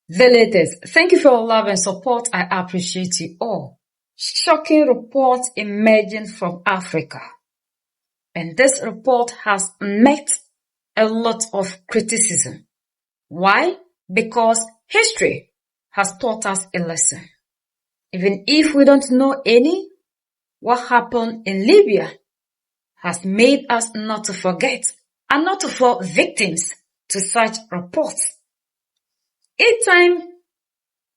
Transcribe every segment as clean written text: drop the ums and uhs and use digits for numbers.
The latest. Thank you for your love and support. I appreciate you all. Shocking report emerging from Africa. And this report has met a lot of criticism. Why? Because history has taught us a lesson. Even if we don't know any, what happened in Libya has made us not to forget and not to fall victims to such reports. Each time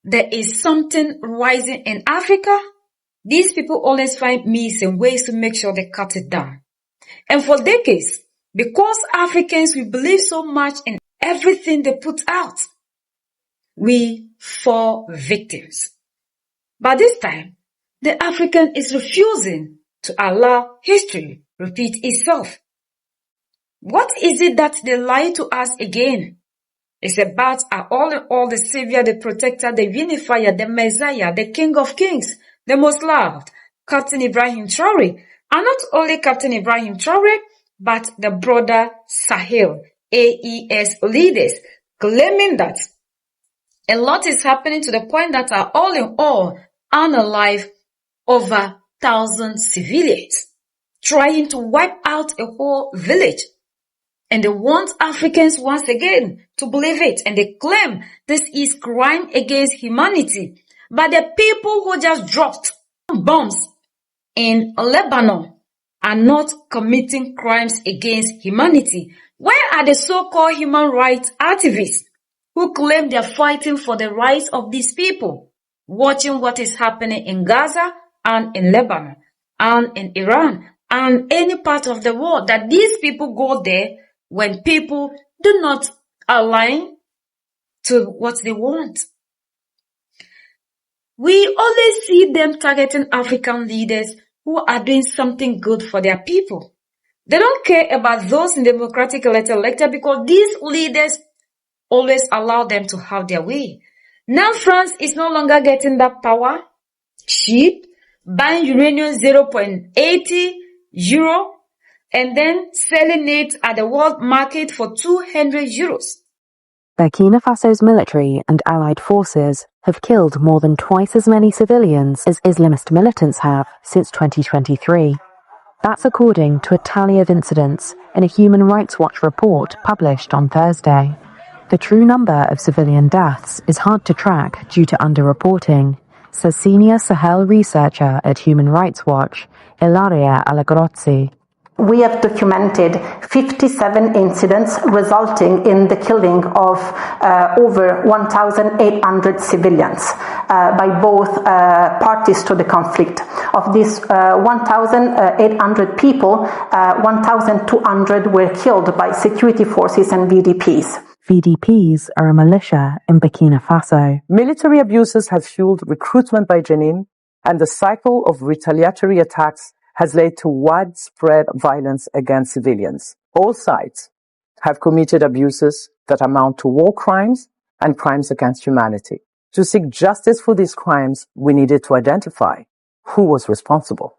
there is something rising in Africa, these people always find means and ways to make sure they cut it down. And for decades, because Africans, we believe so much in everything they put out, we fall victims. But this time, the African is refusing to allow history repeat itself. What is it that they lie to us again? It's about all the savior, the protector, the unifier, the messiah, the king of kings, the most loved, Captain Ibrahim Traore. And not only Captain Ibrahim Traore, but the broader Sahel, AES leaders, claiming that a lot is happening to the point that are all in all unalive over 1,000 civilians, trying to wipe out a whole village. And they want Africans once again to believe it. And they claim this is crime against humanity. But the people who just dropped bombs in Lebanon are not committing crimes against humanity. Where are the so-called human rights activists who claim they're fighting for the rights of these people, watching what is happening in Gaza and in Lebanon and in Iran and any part of the world, that these people go there when people do not align to what they want? We always see them targeting African leaders who are doing something good for their people. They don't care about those in democratic elected because these leaders always allow them to have their way. Now France is no longer getting that power cheap, buying uranium 0.80 euro and then selling it at the world market for 200 euros. Burkina Faso's military and allied forces have killed more than twice as many civilians as Islamist militants have since 2023. That's according to a tally of incidents in a Human Rights Watch report published on Thursday. The true number of civilian deaths is hard to track due to underreporting, says senior Sahel researcher at Human Rights Watch, Ilaria Alagrozzi. We have documented 57 incidents resulting in the killing of over 1,800 civilians by both parties to the conflict. Of these 1,800 people, 1,200 were killed by security forces and VDPs. VDPs are a militia in Burkina Faso. Military abuses have fueled recruitment by Jenin, and the cycle of retaliatory attacks has led to widespread violence against civilians. All sides have committed abuses that amount to war crimes and crimes against humanity. To seek justice for these crimes, we needed to identify who was responsible.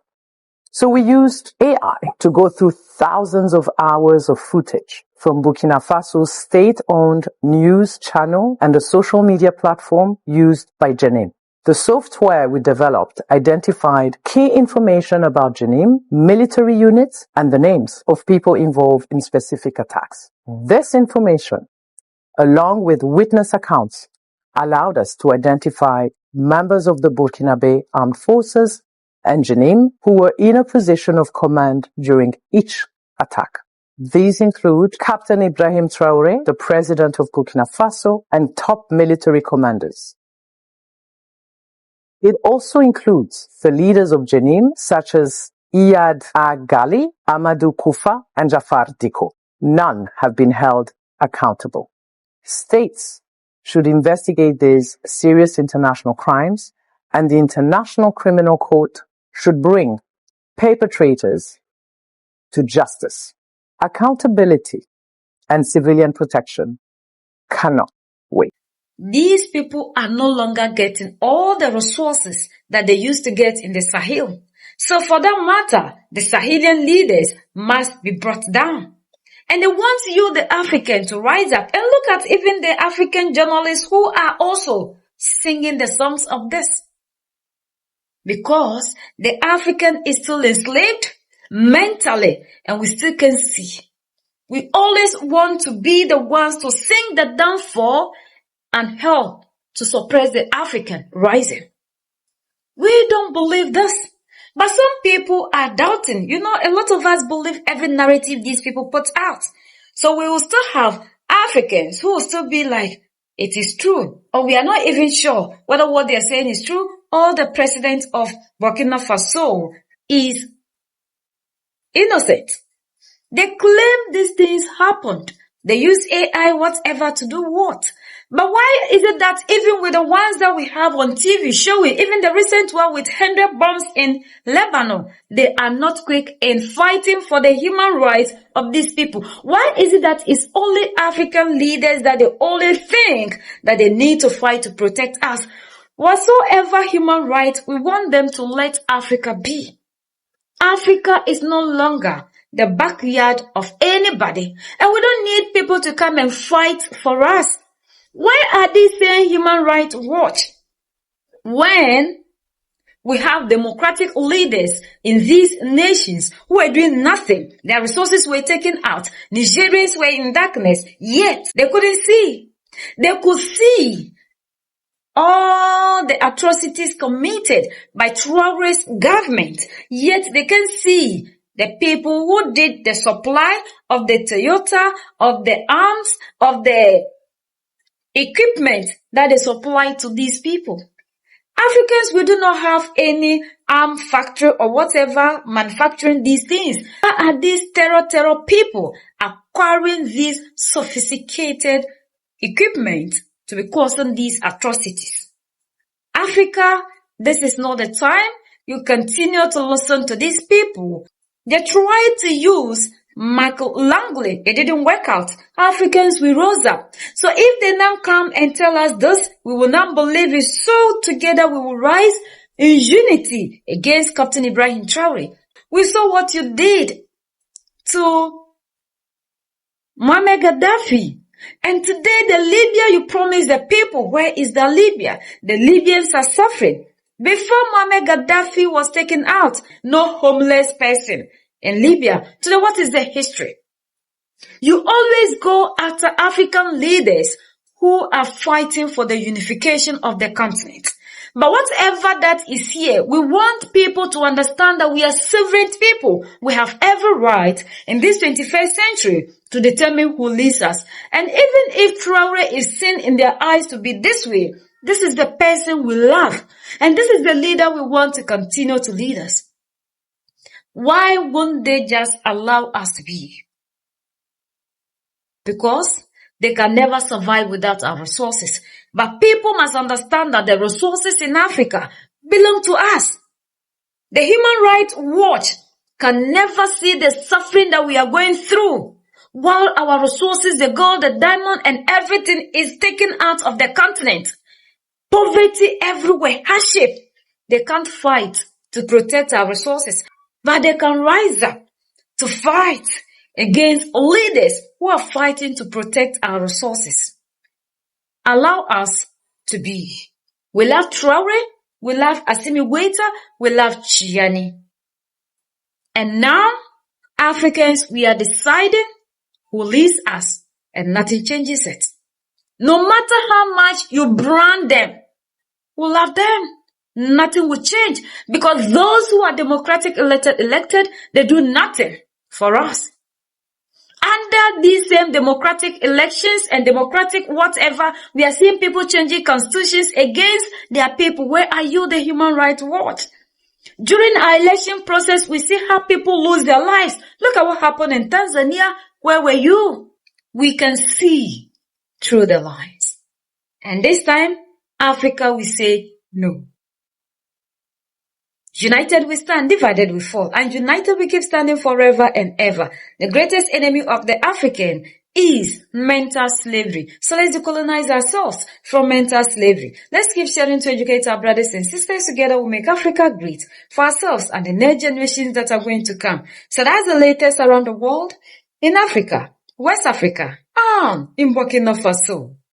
So we used AI to go through thousands of hours of footage from Burkina Faso's state-owned news channel and the social media platform used by Jenin. The software we developed identified key information about Jenin, military units, and the names of people involved in specific attacks. This information, along with witness accounts, allowed us to identify members of the Burkinabe Armed Forces and Jenin who were in a position of command during each attack. These include Captain Ibrahim Traore, the president of Burkina Faso, and top military commanders. It also includes the leaders of Jenin, such as Iyad Ghali, Amadou Koufa, and Jafar Diko. None have been held accountable. States should investigate these serious international crimes, and the International Criminal Court should bring perpetrators to justice. Accountability and civilian protection cannot wait. These people are no longer getting all the resources that they used to get in the Sahel. So for that matter, the Sahelian leaders must be brought down. And they want you, the African, to rise up. And look at even the African journalists who are also singing the songs of this. Because the African is still enslaved mentally, and we still can see. We always want to be the ones to sing the downfall and help to suppress the African rising. We don't believe this. But some people are doubting. A lot of us believe every narrative these people put out. So we will still have Africans who will still be like, it is true. Or we are not even sure whether what they are saying is true, or the president of Burkina Faso is innocent. They claim these things happened. They use AI, whatever, to do what? But why is it that even with the ones that we have on TV showing, even the recent one with 100 bombs in Lebanon, they are not quick in fighting for the human rights of these people? Why is it that it's only African leaders that they only think that they need to fight to protect us? Whatsoever human rights, we want them to let Africa be. Africa is no longer the backyard of anybody, and we don't need people to come and fight for us. Why are they saying Human Rights Watch when we have democratic leaders in these nations who are doing nothing? Their resources were taken out. Nigerians were in darkness, yet they couldn't see. They could see all the atrocities committed by Traore's government, yet they can see the people who did the supply of the Toyota, of the arms, of the equipment that they supply to these people. Africans, we do not have any arm factory or whatever manufacturing these things. Why are these terror people acquiring these sophisticated equipment to be causing these atrocities? Africa, this is not the time you continue to listen to these people. They tried to use Michael Langley. It didn't work out. Africans, we rose up. So if they now come and tell us this, we will not believe it. So together we will rise in unity against Captain Ibrahim Traore. We saw what you did to Muammar Gaddafi. And today the Libya you promised the people, where is the Libya? The Libyans are suffering. Before Muammar Gaddafi was taken out, no homeless person in Libya. Today, what is the history? You always go after African leaders who are fighting for the unification of the continent. But whatever that is here, we want people to understand that we are sovereign people. We have every right in this 21st century to determine who leads us. And even if Traore is seen in their eyes to be this way, this is the person we love. And this is the leader we want to continue to lead us. Why wouldn't they just allow us to be? Because they can never survive without our resources. But people must understand that the resources in Africa belong to us. The Human Rights Watch can never see the suffering that we are going through while our resources, the gold, the diamond, and everything is taken out of the continent. Poverty everywhere, hardship. They can't fight to protect our resources, but they can rise up to fight against leaders who are fighting to protect our resources. Allow us to be. We love Traore, we love Assimi Goïta, we love Chiani. And now, Africans, we are deciding who leads us, and nothing changes it. No matter how much you brand them, we love them. Nothing will change, because those who are democratic elected, they do nothing for us. Under these same democratic elections and democratic whatever, we are seeing people changing constitutions against their people. Where are you, the Human Rights Watch? During our election process, we see how people lose their lives. Look at what happened in Tanzania. Where were you? We can see through the lines. And this time, Africa, we say no. United we stand, divided we fall. And united we keep standing forever and ever. The greatest enemy of the African is mental slavery. So let's decolonize ourselves from mental slavery. Let's keep sharing to educate our brothers and sisters. Together we'll make Africa great for ourselves and the next generations that are going to come. So that's the latest around the world in Africa. West Africa, in Burkina Faso,